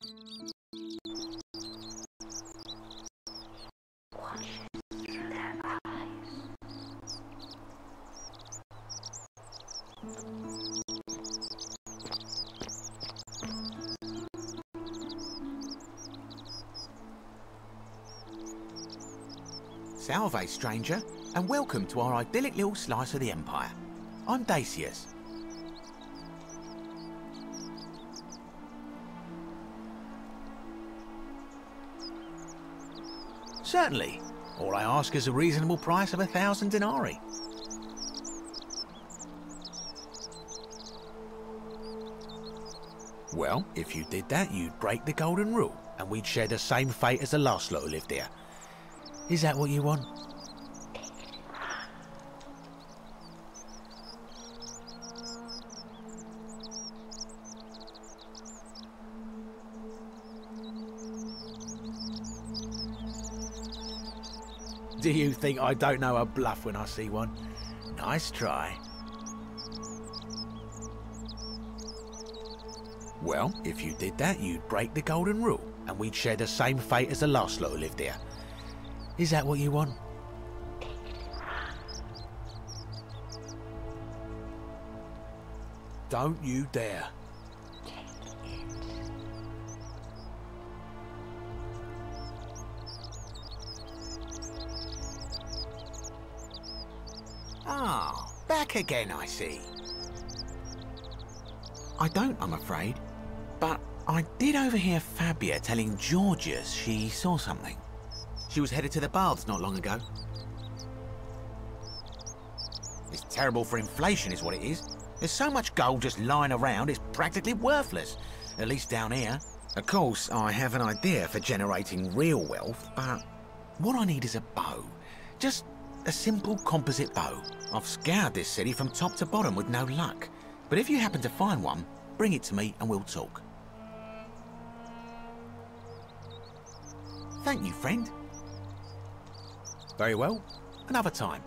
Salve, stranger, and welcome to our idyllic little slice of the Empire. I'm Dacius. Certainly. All I ask is a reasonable price of 1,000 denarii. Well, if you did that, you'd break the golden rule, and we'd share the same fate as the last lot who lived here. Is that what you want? Do you think I don't know a bluff when I see one? Nice try. Well, if you did that, you'd break the golden rule, and we'd share the same fate as the last lot who lived here. Is that what you want? Don't you dare. Ah, back again, I see. I don't, I'm afraid. But I did overhear Fabia telling Georgius she saw something. She was headed to the baths not long ago. It's terrible for inflation is what it is. There's so much gold just lying around, it's practically worthless. At least down here. Of course, I have an idea for generating real wealth, but what I need is a bow. Just a simple composite bow. I've scoured this city from top to bottom with no luck. But if you happen to find one, bring it to me and we'll talk. Thank you, friend. Very well, another time.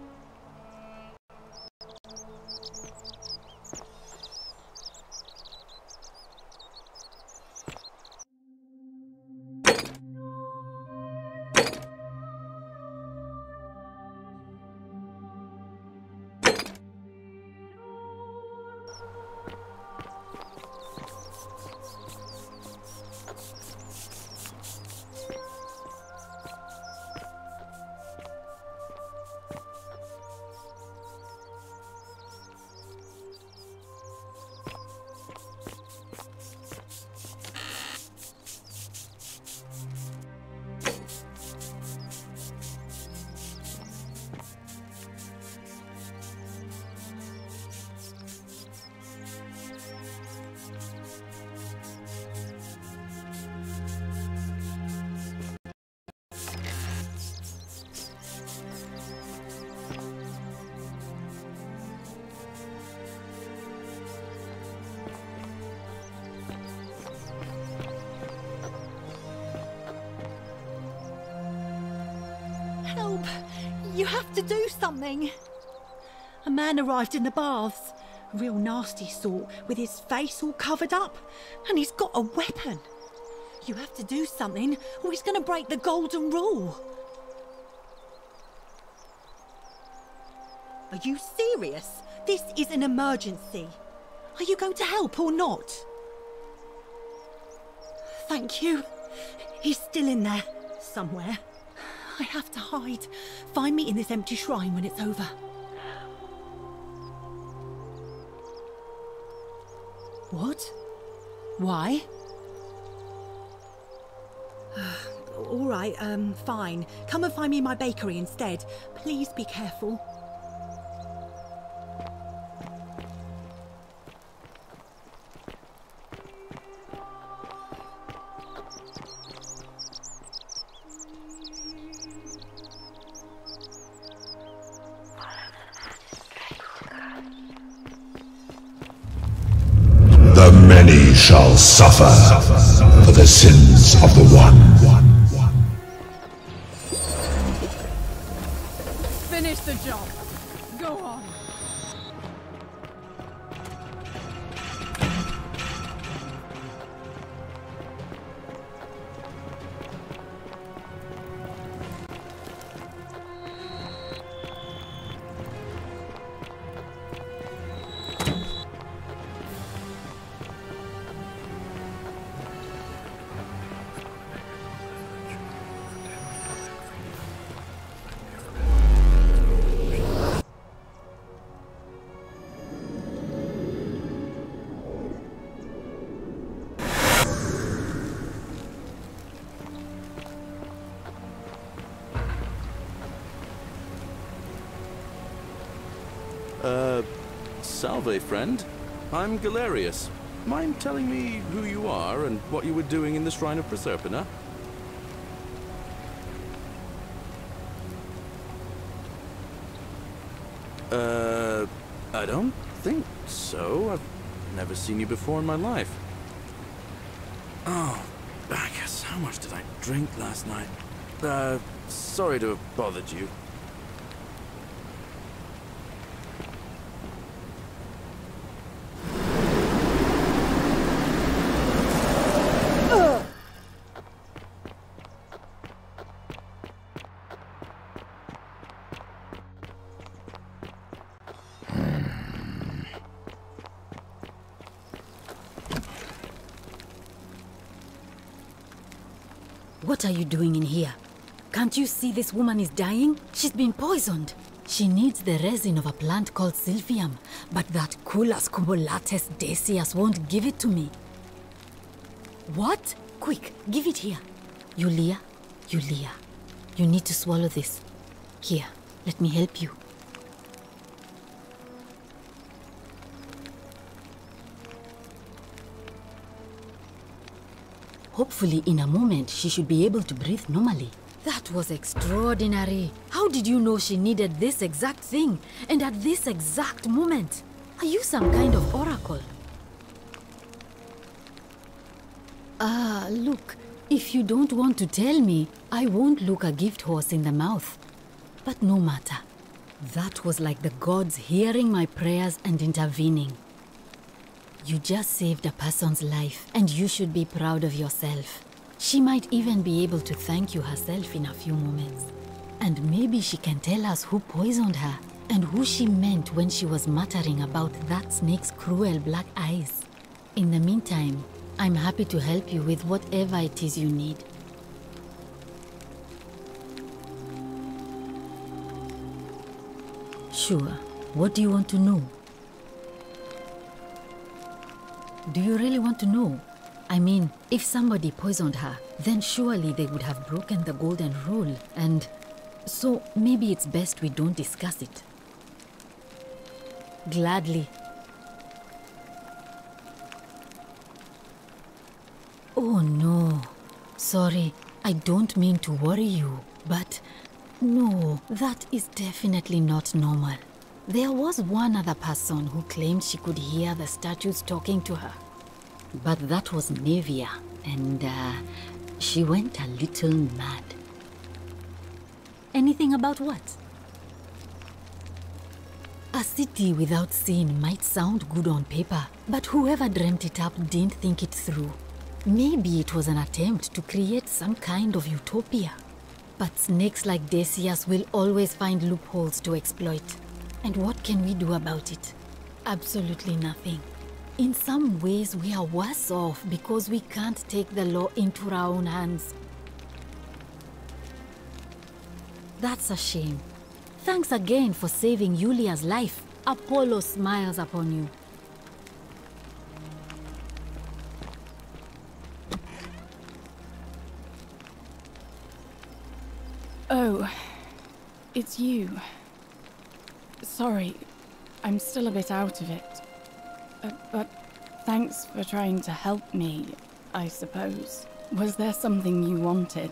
Help! You have to do something! A man arrived in the baths. A real nasty sort, with his face all covered up. And he's got a weapon. You have to do something, or he's going to break the golden rule. Are you serious? This is an emergency. Are you going to help or not? Thank you. He's still in there, somewhere. I have to hide. Find me in this empty shrine when it's over. What? Why? All right, fine. Come and find me in my bakery instead. Please be careful. The many shall suffer for the sins of the one. Finish the job. Go on. Salve, friend. I'm Galerius. Mind telling me who you are and what you were doing in the Shrine of Proserpina? I don't think so. I've never seen you before in my life. Oh, Bacchus, how much did I drink last night? Sorry to have bothered you. What are you doing in here? Can't you see this woman is dying? She's been poisoned. She needs the resin of a plant called Silphium, but that Culus cumbulatus Decius won't give it to me. What? Quick, give it here. Yulia, you need to swallow this. Here, let me help you. Hopefully, in a moment, she should be able to breathe normally. That was extraordinary. How did you know she needed this exact thing, and at this exact moment? Are you some kind of oracle? Look, if you don't want to tell me, I won't look a gift horse in the mouth. But no matter. That was like the gods hearing my prayers and intervening. You just saved a person's life, and you should be proud of yourself. She might even be able to thank you herself in a few moments. And maybe she can tell us who poisoned her, and who she meant when she was muttering about that snake's cruel black eyes. In the meantime, I'm happy to help you with whatever it is you need. Sure. What do you want to know? Do you really want to know? I mean, if somebody poisoned her, then surely they would have broken the golden rule, and so maybe it's best we don't discuss it. Gladly. Oh no. Sorry, I don't mean to worry you, but no, that is definitely not normal. There was one other person who claimed she could hear the statues talking to her. But that was Nevia, and she went a little mad. Anything about what? A city without sin might sound good on paper, but whoever dreamt it up didn't think it through. Maybe it was an attempt to create some kind of utopia. But snakes like Decius will always find loopholes to exploit. And what can we do about it? Absolutely nothing. In some ways, we are worse off because we can't take the law into our own hands. That's a shame. Thanks again for saving Yulia's life. Apollo smiles upon you. Oh, it's you. Sorry, I'm still a bit out of it. But thanks for trying to help me, I suppose. Was there something you wanted?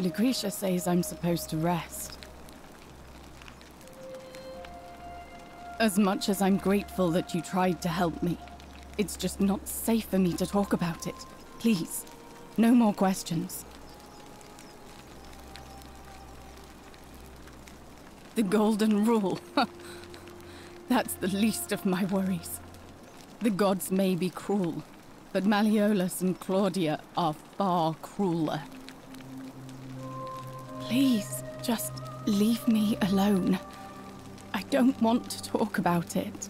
Lucretia says I'm supposed to rest. As much as I'm grateful that you tried to help me, it's just not safe for me to talk about it. Please, no more questions. The Golden Rule. That's the least of my worries. The gods may be cruel, but Malleolus and Claudia are far crueler. Please, just leave me alone. I don't want to talk about it.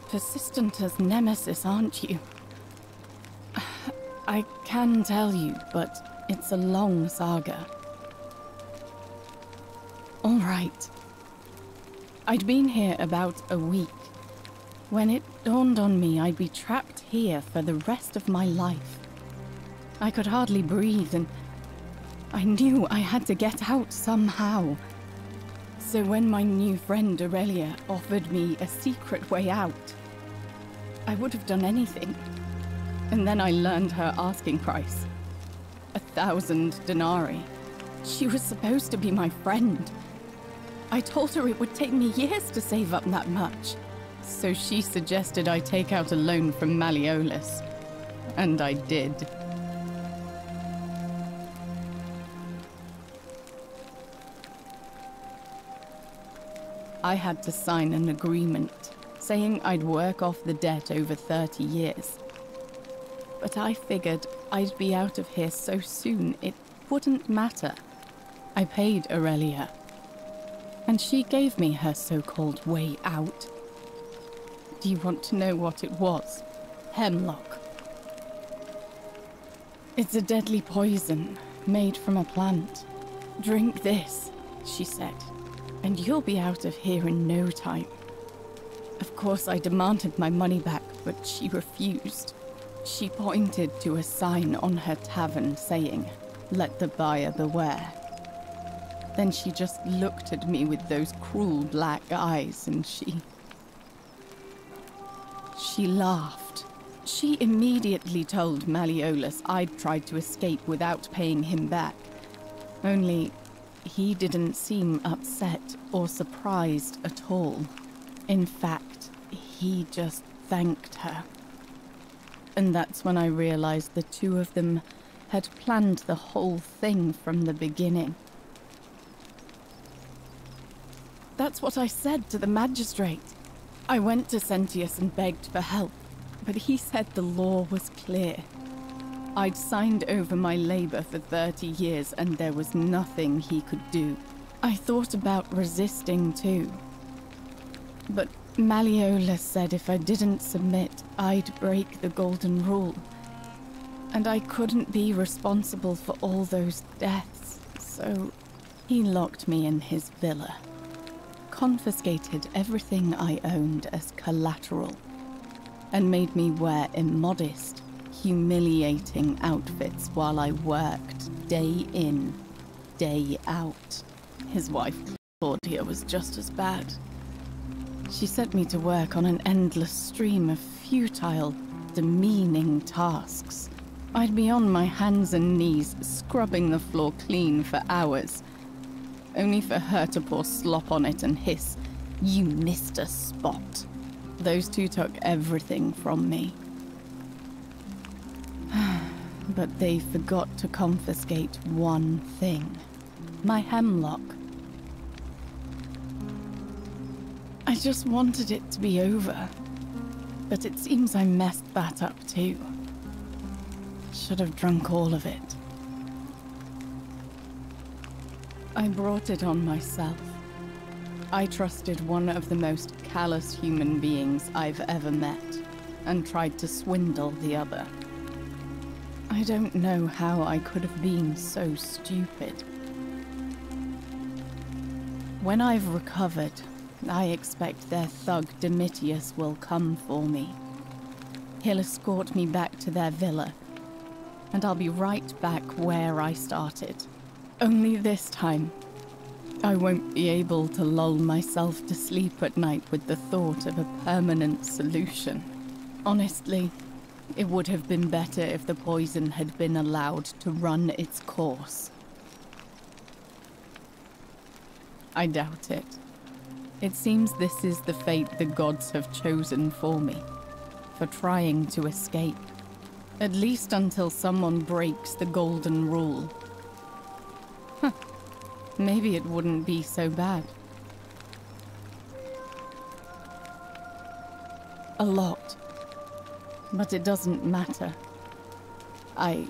Persistent as Nemesis, aren't you? I can tell you, but it's a long saga. All right. I'd been here about a week when it dawned on me I'd be trapped here for the rest of my life. I could hardly breathe, and I knew I had to get out somehow. So when my new friend Aurelia offered me a secret way out, I would have done anything. And then I learned her asking price. 1,000 denarii. She was supposed to be my friend. I told her it would take me years to save up that much. So she suggested I take out a loan from Malleolus. And I did. I had to sign an agreement saying I'd work off the debt over 30 years. But I figured I'd be out of here so soon it wouldn't matter. I paid Aurelia, and she gave me her so-called way out. Do you want to know what it was? Hemlock. It's a deadly poison made from a plant. Drink this, she said, and you'll be out of here in no time. Of course, I demanded my money back, but she refused. She pointed to a sign on her tavern saying, "Let the buyer beware." Then she just looked at me with those cruel black eyes and she laughed. She immediately told Malleolus I'd tried to escape without paying him back. Only he didn't seem upset or surprised at all. In fact, he just thanked her. And that's when I realized the two of them had planned the whole thing from the beginning. That's what I said to the magistrate. I went to Sentius and begged for help, but he said the law was clear. I'd signed over my labor for 30 years and there was nothing he could do. I thought about resisting too. But Malleolus said if I didn't submit, I'd break the golden rule. And I couldn't be responsible for all those deaths, so he locked me in his villa. Confiscated everything I owned as collateral, and made me wear immodest, humiliating outfits while I worked day in, day out. His wife, Claudia, was just as bad. She set me to work on an endless stream of futile, demeaning tasks. I'd be on my hands and knees, scrubbing the floor clean for hours, only for her to pour slop on it and hiss, "You missed a spot." Those two took everything from me. But they forgot to confiscate one thing. My hemlock. I just wanted it to be over. But it seems I messed that up too. Should have drunk all of it. I brought it on myself. I trusted one of the most callous human beings I've ever met, and tried to swindle the other. I don't know how I could have been so stupid. When I've recovered, I expect their thug Domitius will come for me. He'll escort me back to their villa, and I'll be right back where I started. Only this time, I won't be able to lull myself to sleep at night with the thought of a permanent solution. Honestly, it would have been better if the poison had been allowed to run its course. I doubt it. It seems this is the fate the gods have chosen for me, for trying to escape. At least until someone breaks the golden rule. Maybe it wouldn't be so bad. A lot. But it doesn't matter. I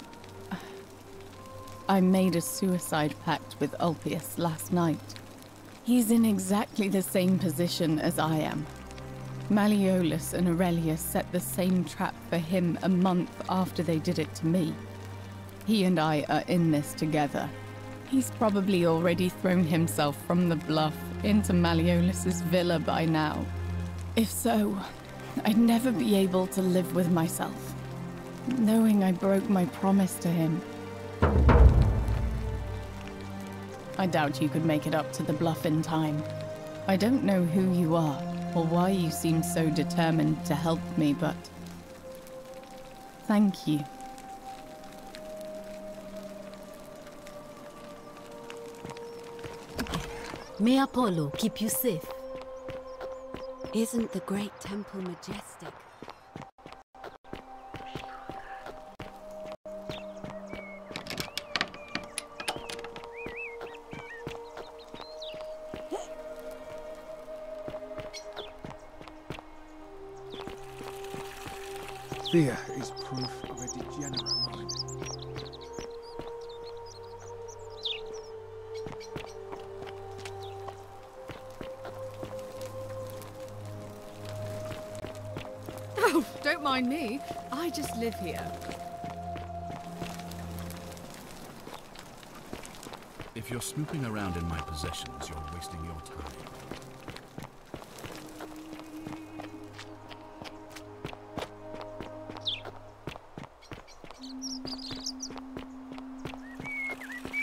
made a suicide pact with Ulpius last night. He's in exactly the same position as I am. Malleolus and Aurelia set the same trap for him a month after they did it to me. He and I are in this together. He's probably already thrown himself from the bluff into Malleolus's villa by now. If so, I'd never be able to live with myself, knowing I broke my promise to him. I doubt you could make it up to the bluff in time. I don't know who you are, or why you seem so determined to help me, but... thank you. May Apollo keep you safe. Isn't the great temple majestic? Fear is proof of a degenerate mind. Oh, don't mind me. I just live here. If you're snooping around in my possessions, you're wasting your time.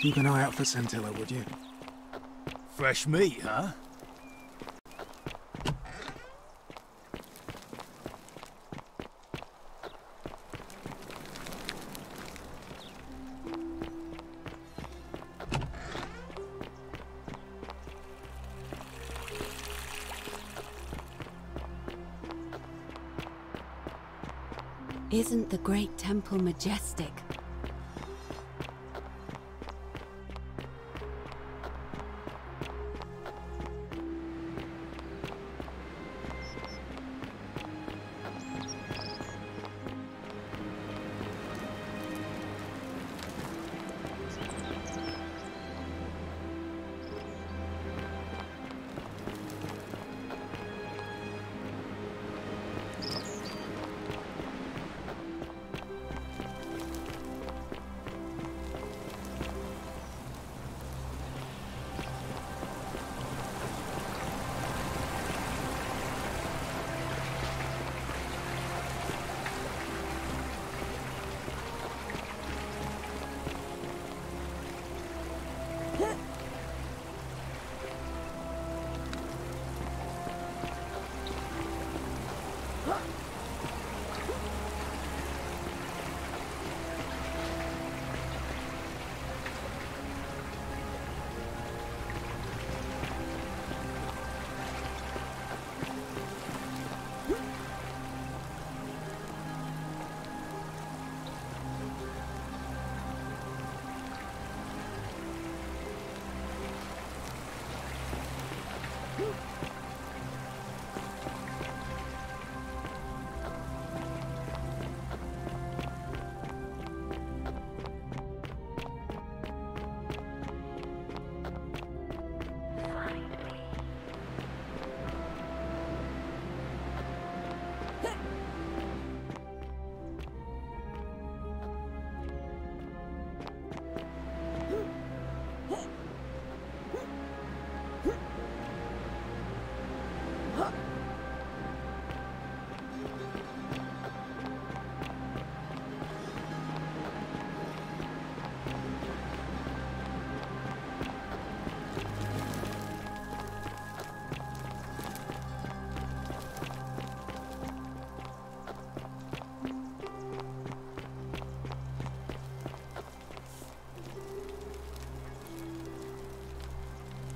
Keep an eye out for Scintilla, would you? Fresh meat, huh? Isn't the great temple majestic?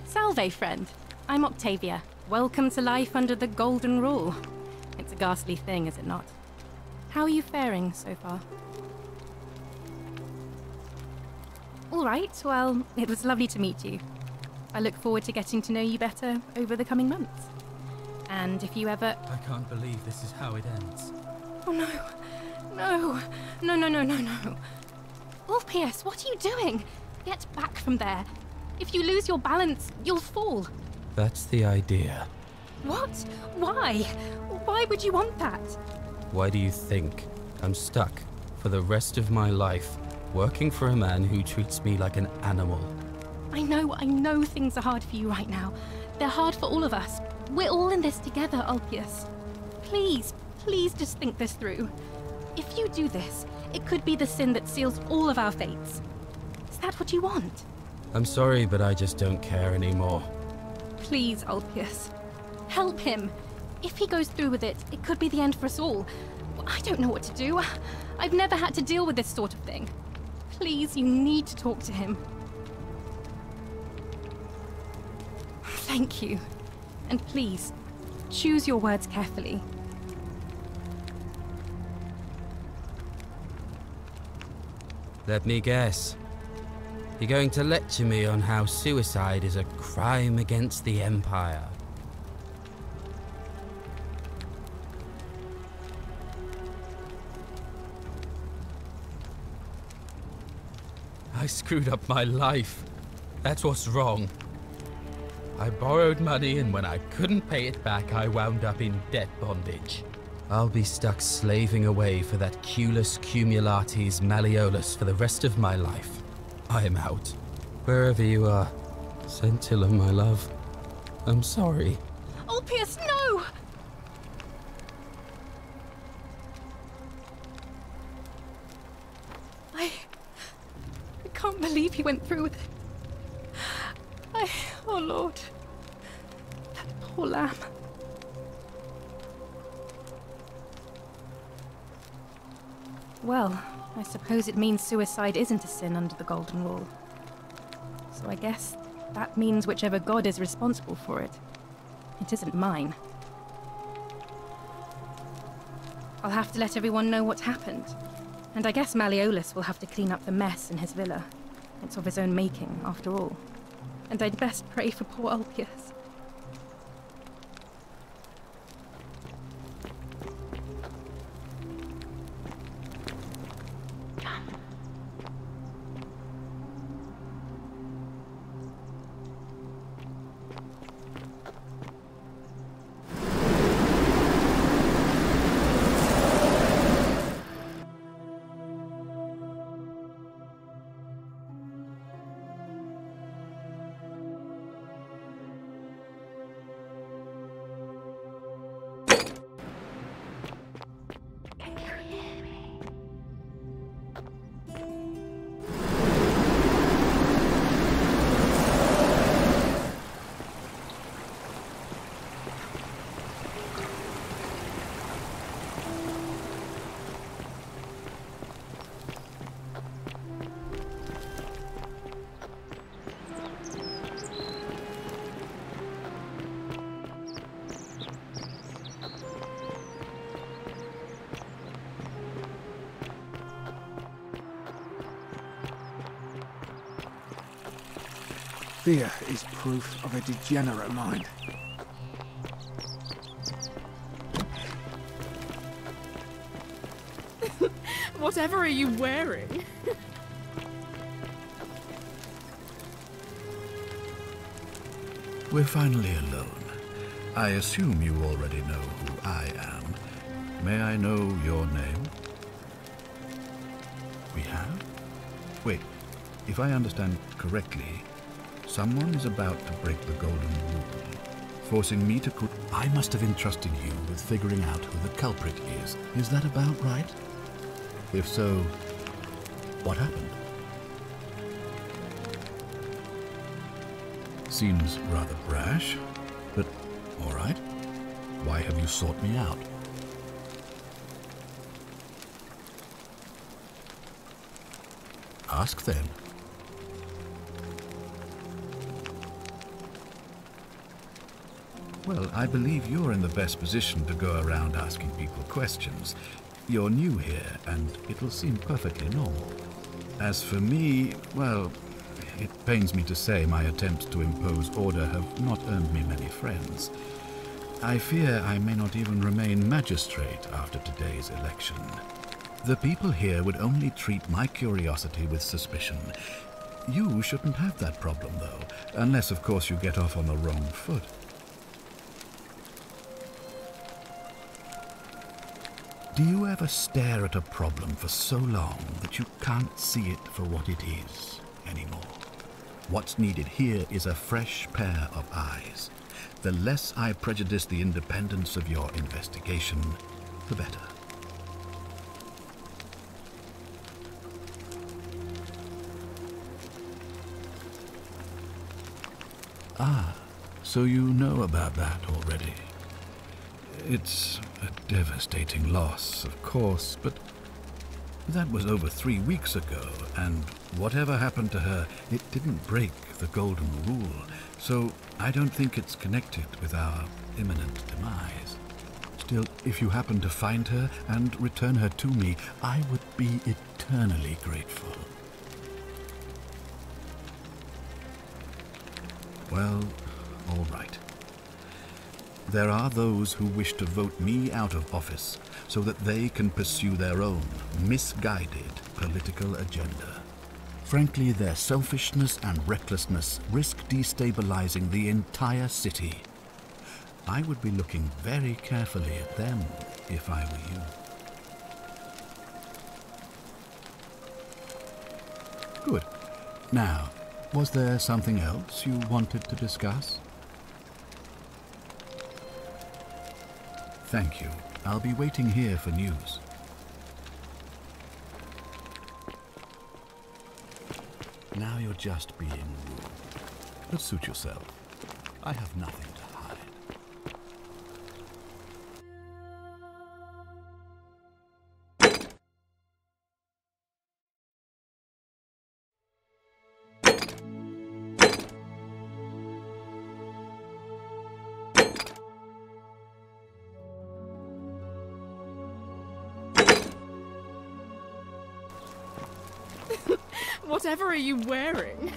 Salve, friend. I'm Octavia. Welcome to life under the Golden Rule. It's a ghastly thing, is it not? How are you faring so far? All right, well, it was lovely to meet you. I look forward to getting to know you better over the coming months. And if you ever... I can't believe this is how it ends. Oh no. No. No, no, no, no, no. Orpheus, what are you doing? Get back from there. If you lose your balance, you'll fall. That's the idea. What? Why? Why would you want that? Why do you think I'm stuck for the rest of my life working for a man who treats me like an animal? I know things are hard for you right now. They're hard for all of us. We're all in this together, Ulpius. Please, please just think this through. If you do this, it could be the sin that seals all of our fates. Is that what you want? I'm sorry, but I just don't care anymore. Please, Ulpius. Help him. If he goes through with it, it could be the end for us all. I don't know what to do. I've never had to deal with this sort of thing. Please, you need to talk to him. Thank you. And please, choose your words carefully. Let me guess. You're going to lecture me on how suicide is a crime against the Empire. I screwed up my life. That's what's wrong. I borrowed money, and when I couldn't pay it back, I wound up in debt bondage. I'll be stuck slaving away for that Culus Cumulatis Malleolus for the rest of my life. I am out. Wherever you are, Scintilla, my love, I'm sorry. Ulpius, no! I can't believe he went through with it. Oh Lord, that poor lamb. Well, I suppose it means suicide isn't a sin under the Golden Rule. So I guess that means whichever god is responsible for it, it isn't mine. I'll have to let everyone know what happened. And I guess Malleolus will have to clean up the mess in his villa. It's of his own making, after all. And I'd best pray for poor Ulpius. Fear is proof of a degenerate mind. Whatever are you wearing? We're finally alone. I assume you already know who I am. May I know your name? We have? Wait, if I understand correctly, someone is about to break the Golden Rule, forcing me to put... I must have entrusted you with figuring out who the culprit is. Is that about right? If so, what happened? Seems rather brash, but all right. Why have you sought me out? Ask then. Well, I believe you're in the best position to go around asking people questions. You're new here, and it'll seem perfectly normal. As for me, well, it pains me to say my attempts to impose order have not earned me many friends. I fear I may not even remain magistrate after today's election. The people here would only treat my curiosity with suspicion. You shouldn't have that problem, though, unless, of course, you get off on the wrong foot. Do you ever stare at a problem for so long that you can't see it for what it is anymore? What's needed here is a fresh pair of eyes. The less I prejudice the independence of your investigation, the better. Ah, so you know about that already. It's a devastating loss, of course, but that was over 3 weeks ago, and whatever happened to her, it didn't break the golden rule, so I don't think it's connected with our imminent demise. Still, if you happen to find her and return her to me, I would be eternally grateful. Well, all right. There are those who wish to vote me out of office so that they can pursue their own misguided political agenda. Frankly, their selfishness and recklessness risk destabilizing the entire city. I would be looking very carefully at them if I were you. Good. Now, was there something else you wanted to discuss? Thank you. I'll be waiting here for news. Now you're just being rude. But suit yourself. I have nothing to hide. Whatever are you wearing?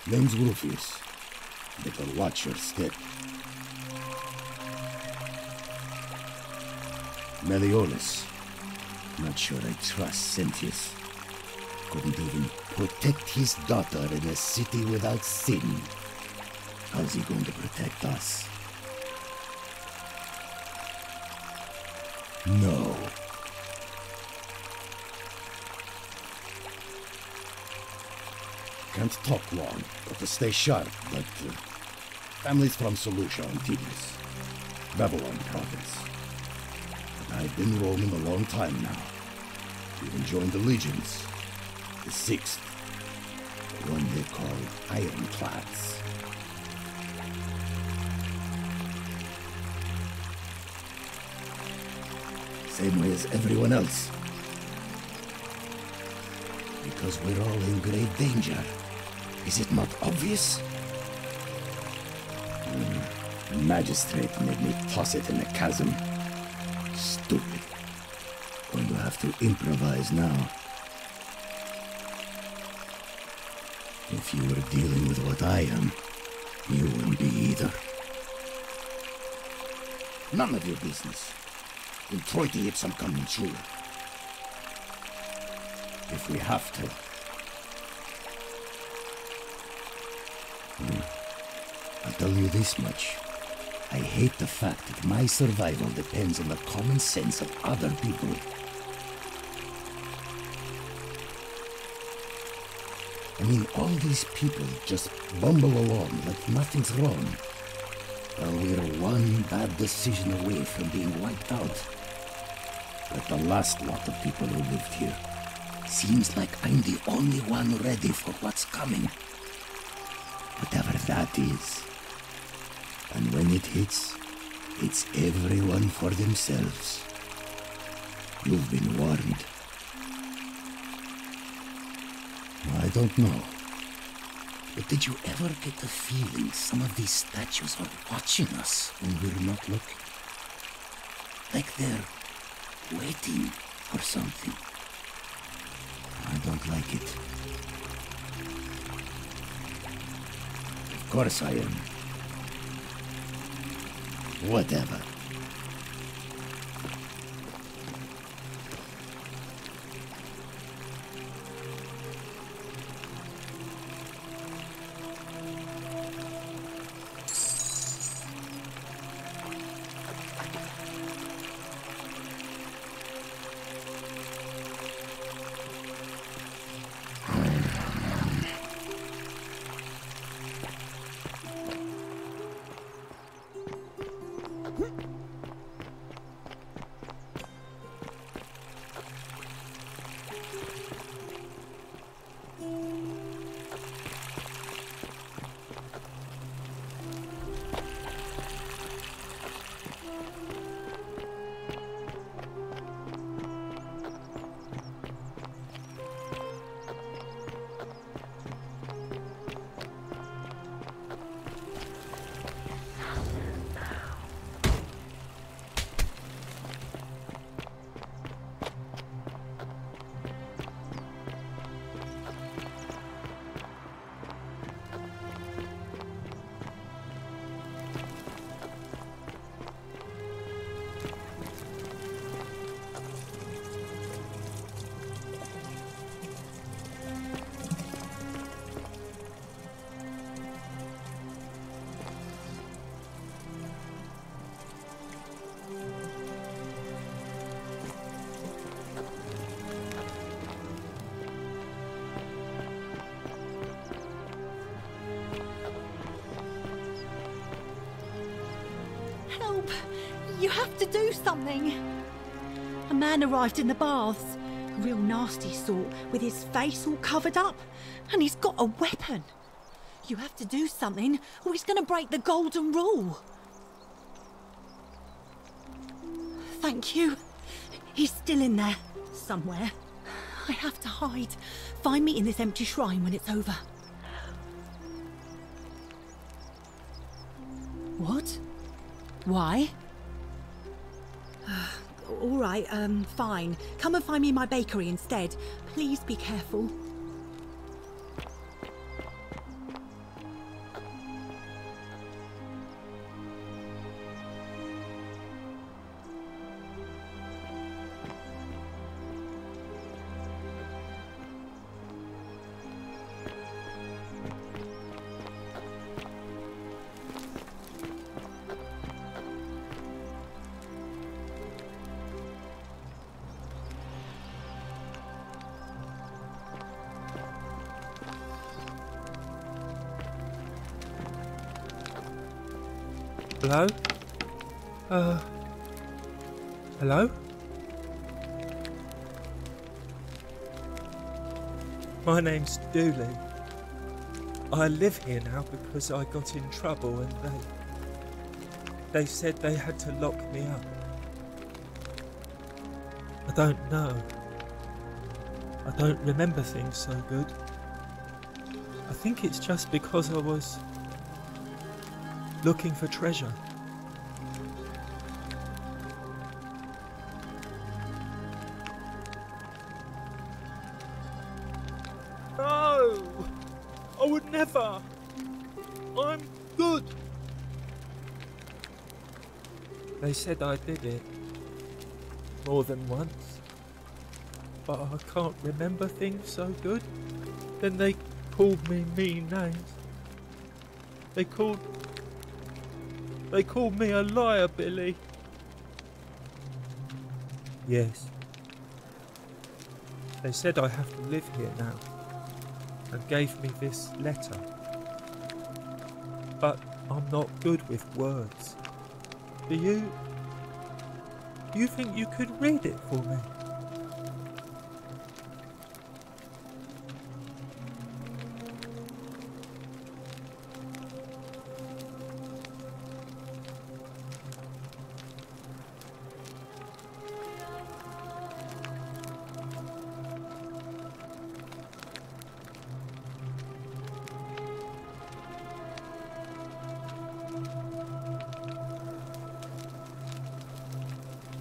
Name's Rufius. Better watch your step. Meliodas. Not sure I trust Sentius. Couldn't even protect his daughter in a city without sin. How's he going to protect us? No. Can't talk long, got to stay sharp, but families from Solution are tedious. Babylon province. But I've been roaming a long time now. Even joined the legions. The 6th. The one they call Ironclads. Same way as everyone else. Because we're all in great danger. Is it not obvious? The magistrate made me toss it in the chasm. Stupid. Going to have to improvise now. If you were dealing with what I am, you wouldn't be either. None of your business. We'll try to hit some coming true. If we have to. I'll tell you this much. I hate the fact that my survival depends on the common sense of other people. I mean, all these people just bumble along like nothing's wrong, while we're one bad decision away from being wiped out. Like the last lot of people who lived here. Seems like I'm the only one ready for what's coming. Whatever that is. And when it hits, it's everyone for themselves. You've been warned. I don't know. But did you ever get the feeling some of these statues are watching us when we're not looking? Like they're waiting for something. I don't like it. Of course I am. Whatever. You have to do something. A man arrived in the baths. A real nasty sort, with his face all covered up. And he's got a weapon. You have to do something, or he's going to break the golden rule. Thank you. He's still in there, somewhere. I have to hide. Find me in this empty shrine when it's over. What? Why? All right, fine. Come and find me in my bakery instead. Please be careful. Hello? Hello? My name's Dooley. I live here now because I got in trouble and they said they had to lock me up. I don't know. I don't remember things so good. I think it's just because I was looking for treasure. No! I would never! I'm good! They said I did it more than once, but I can't remember things so good. Then they called me mean names. They called me a liar, Billy. Yes. They said I have to live here now, and gave me this letter. But I'm not good with words. Do you think you could read it for me?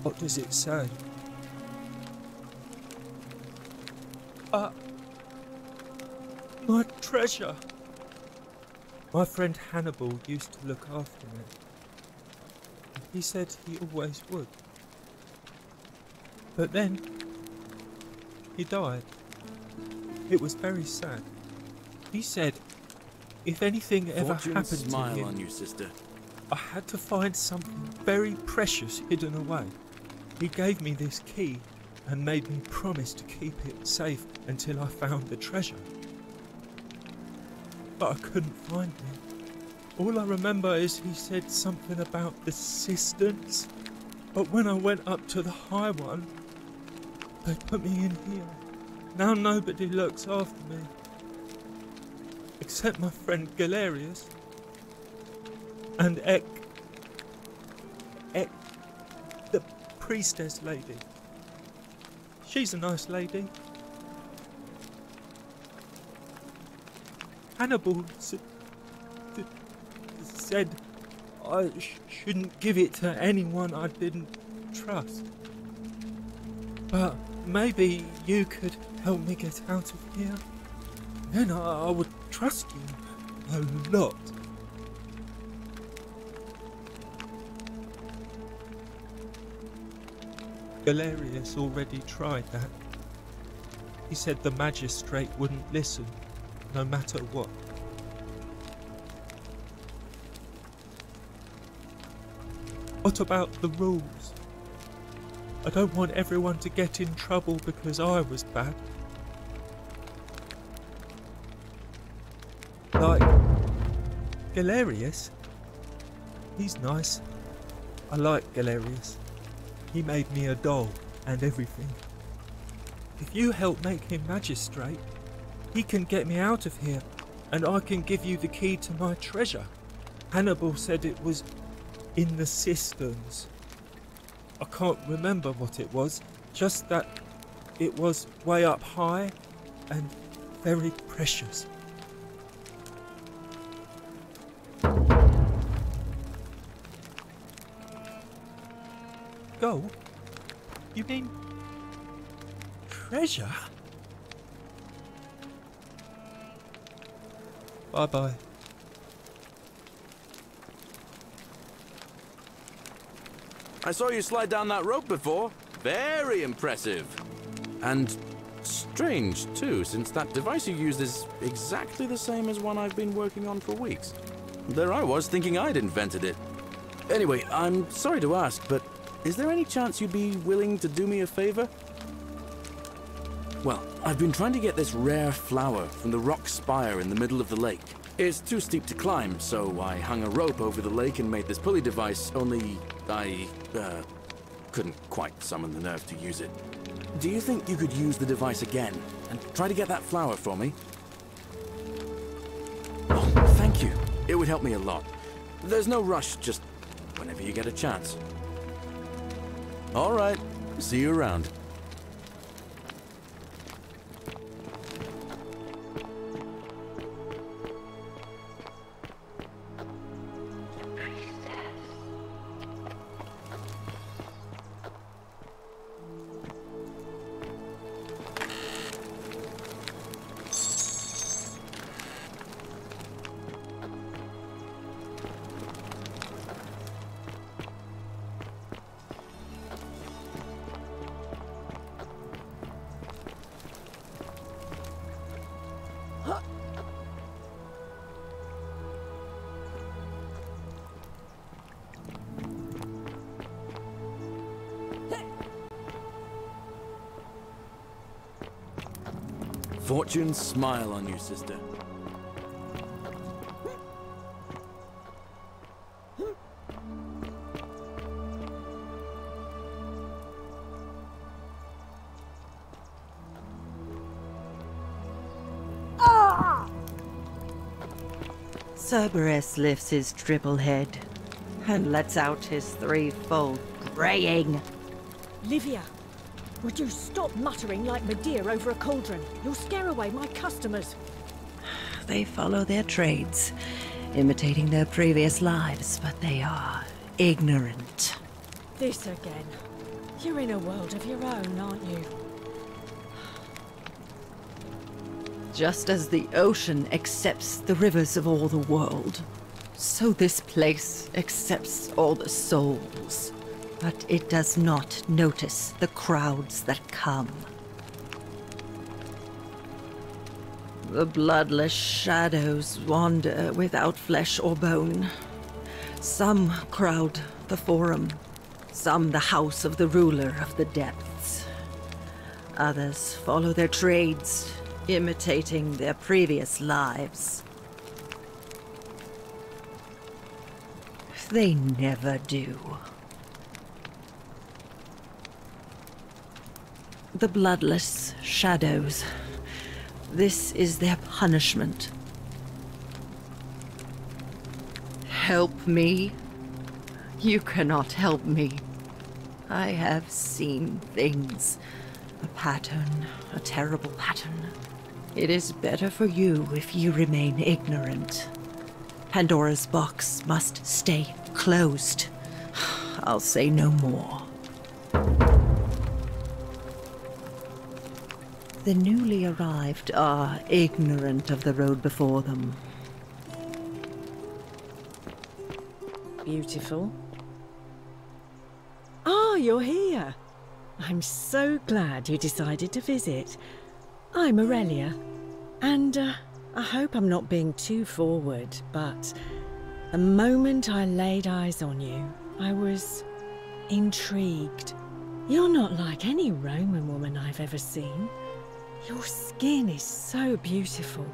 What does it say? My treasure! My friend Hannibal used to look after me. He said he always would. But then, he died. It was very sad. He said, if anything ever happened to him, on you, sister. I had to find something very precious hidden away. He gave me this key and made me promise to keep it safe until I found the treasure. But I couldn't find it. All I remember is he said something about the cisterns. But when I went up to the high one, they put me in here. Now nobody looks after me. Except my friend Galerius. And Ek, the priestess lady. She's a nice lady. Hannibal said I shouldn't give it to anyone I didn't trust. But maybe you could help me get out of here. Then I would trust you a lot. Galerius already tried that. He said the magistrate wouldn't listen, no matter what. What about the rules? I don't want everyone to get in trouble because I was bad. Like Galerius. He's nice. I like Galerius. He made me a doll and everything. If you help make him magistrate, he can get me out of here and I can give you the key to my treasure. Hannibal said it was in the cisterns. I can't remember what it was, just that it was way up high and very precious. Gold? You mean treasure? Bye-bye. I saw you slide down that rope before. Very impressive. And strange, too, since that device you used is exactly the same as one I've been working on for weeks. There I was, thinking I'd invented it. Anyway, I'm sorry to ask, but is there any chance you'd be willing to do me a favor? Well, I've been trying to get this rare flower from the rock spire in the middle of the lake. It's too steep to climb, so I hung a rope over the lake and made this pulley device, only I couldn't quite summon the nerve to use it. Do you think you could use the device again and try to get that flower for me? Oh, thank you. It would help me a lot. There's no rush, just whenever you get a chance. All right. See you around. Fortune smile on you, sister. Cerberus lifts his triple head and lets out his threefold braying. Livia, would you stop muttering like Medea over a cauldron? You'll scare away my customers. They follow their trades, imitating their previous lives, but they are ignorant. This again. You're in a world of your own, aren't you? Just as the ocean accepts the rivers of all the world, so this place accepts all the souls. But it does not notice the crowds that come. The bloodless shadows wander without flesh or bone. Some crowd the forum, some the house of the ruler of the depths. Others follow their trades, imitating their previous lives. They never do. The bloodless shadows. This is their punishment. Help me? You cannot help me. I have seen things. A pattern, a terrible pattern. It is better for you if you remain ignorant. Pandora's box must stay closed. I'll say no more. The newly arrived are ignorant of the road before them. Beautiful. Ah, you're here. I'm so glad you decided to visit. I'm Aurelia, and I hope I'm not being too forward, but the moment I laid eyes on you, I was intrigued. You're not like any Roman woman I've ever seen. Your skin is so beautiful,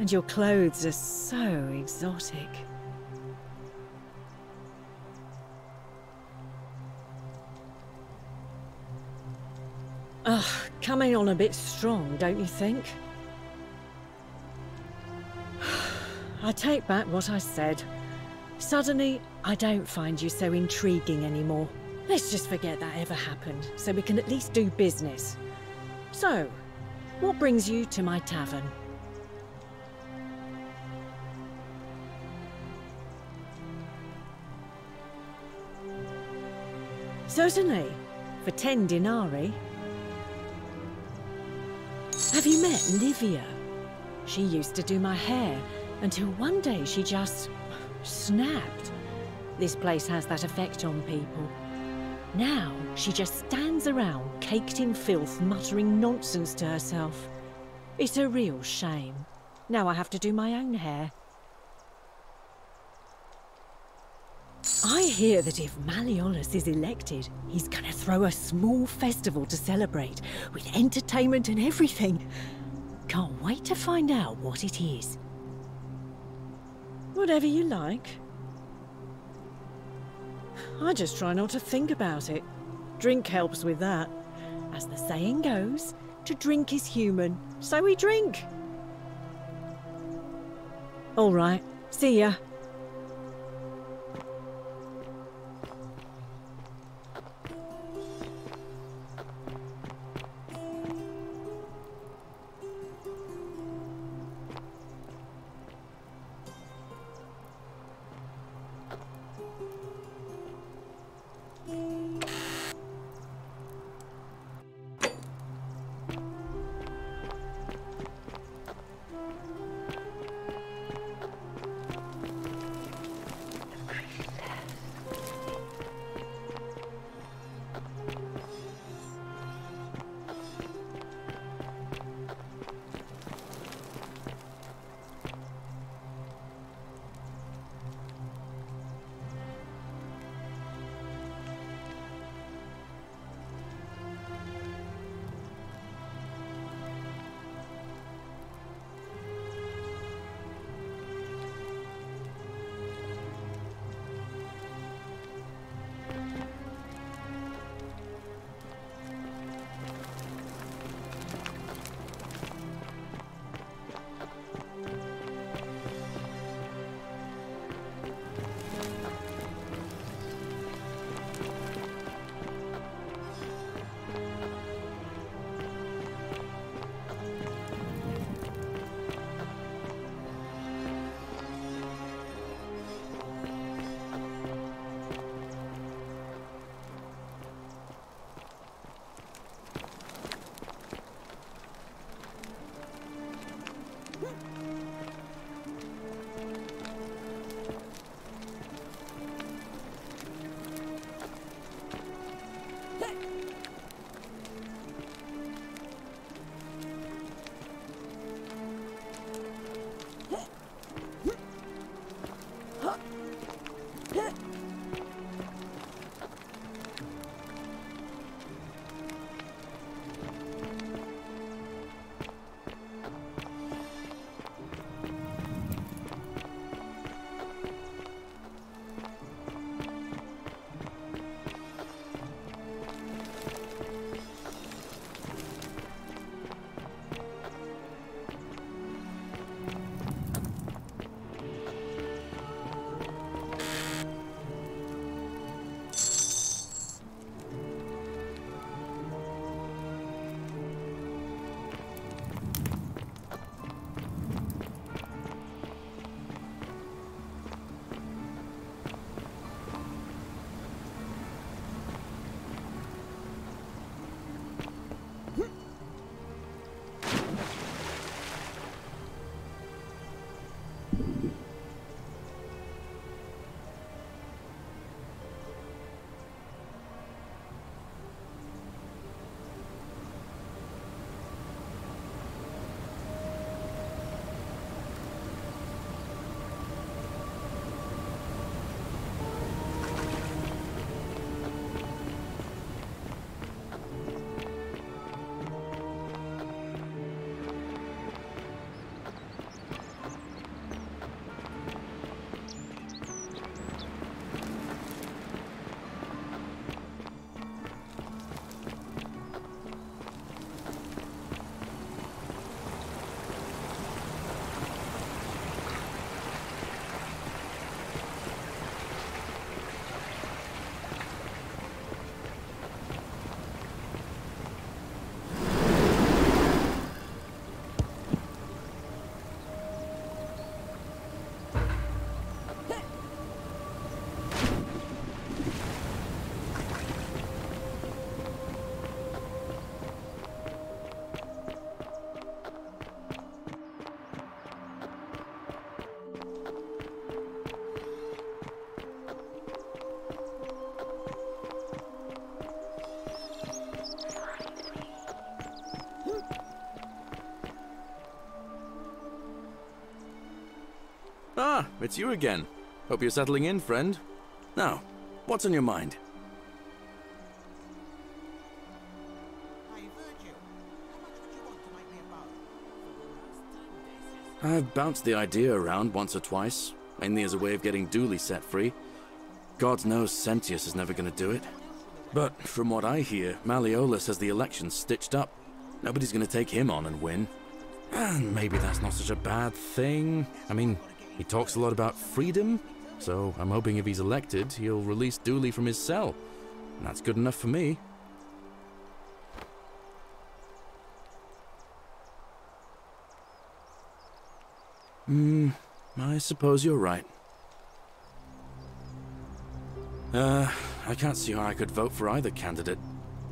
and your clothes are so exotic. Ugh, coming on a bit strong, don't you think? I take back what I said. Suddenly, I don't find you so intriguing anymore. Let's just forget that ever happened, so we can at least do business. So, what brings you to my tavern? Certainly, for 10 denarii. Have you met Livia? She used to do my hair, until one day she just snapped. This place has that effect on people. Now, she just stands around, caked in filth, muttering nonsense to herself. It's a real shame. Now I have to do my own hair. I hear that if Malleolus is elected, he's gonna throw a small festival to celebrate, with entertainment and everything. Can't wait to find out what it is. Whatever you like. I just try not to think about it. Drink helps with that. As the saying goes, to drink is human, so we drink. All right, see ya. Ah, it's you again. Hope you're settling in, friend. Now, what's on your mind? I've bounced the idea around once or twice, mainly as a way of getting Dooley set free. God knows Sentius is never going to do it. But from what I hear, Malleolus has the election stitched up. Nobody's going to take him on and win. And maybe that's not such a bad thing. I mean, he talks a lot about freedom, so I'm hoping if he's elected, he'll release Dooley from his cell. And that's good enough for me. I suppose you're right. I can't see how I could vote for either candidate.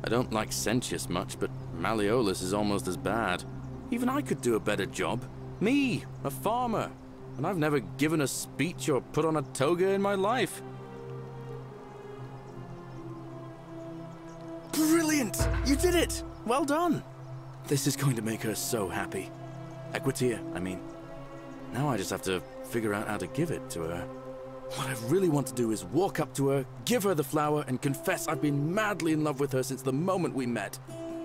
I don't like Sentius much, but Malleolus is almost as bad. Even I could do a better job. Me, a farmer. And I've never given a speech or put on a toga in my life. Brilliant! You did it! Well done! This is going to make her so happy. Equitia, I mean. Now I just have to figure out how to give it to her. What I really want to do is walk up to her, give her the flower, and confess I've been madly in love with her since the moment we met.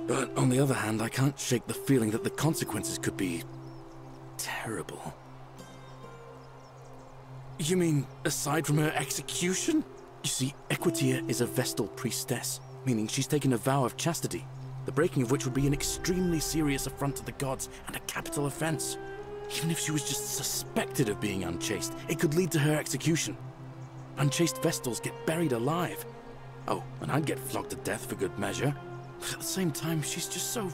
But on the other hand, I can't shake the feeling that the consequences could be terrible. You mean, aside from her execution? You see, Equitia is a Vestal priestess, meaning she's taken a vow of chastity, the breaking of which would be an extremely serious affront to the gods and a capital offense. Even if she was just suspected of being unchaste, it could lead to her execution. Unchaste Vestals get buried alive. Oh, and I'd get flogged to death for good measure. But at the same time, she's just so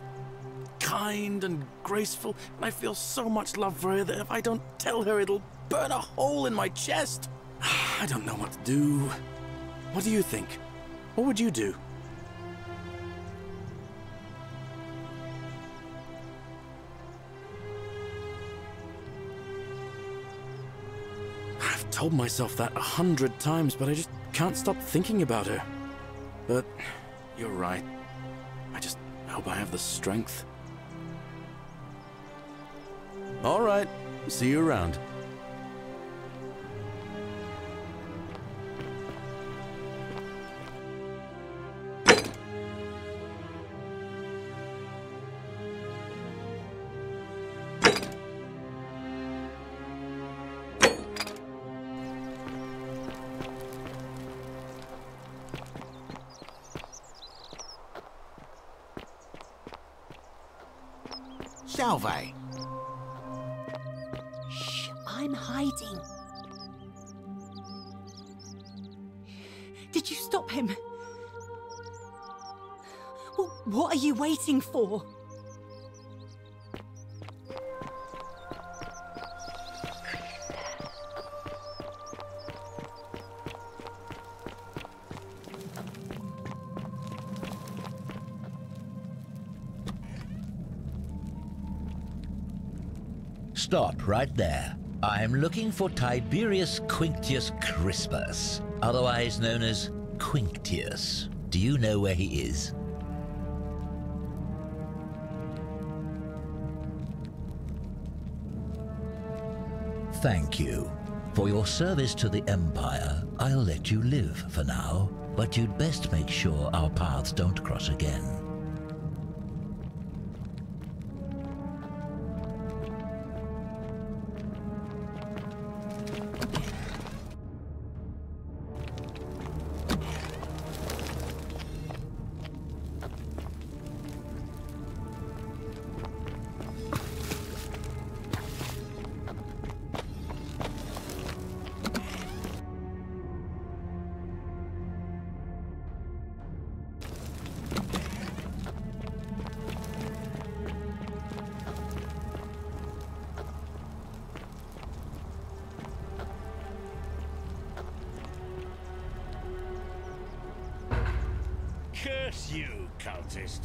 kind and graceful, and I feel so much love for her that if I don't tell her, it'll burn a hole in my chest. I don't know what to do. What do you think? What would you do? I've told myself that 100 times, but I just can't stop thinking about her. But you're right. I just hope I have the strength. All right. See you around. Salve. Shh, I'm hiding. Did you stop him? Well, what are you waiting for? Stop right there. I'm looking for Tiberius Quinctius Crispus, otherwise known as Quinctius. Do you know where he is? Thank you. For your service to the Empire, I'll let you live for now, but you'd best make sure our paths don't cross again. Curse you, cultist.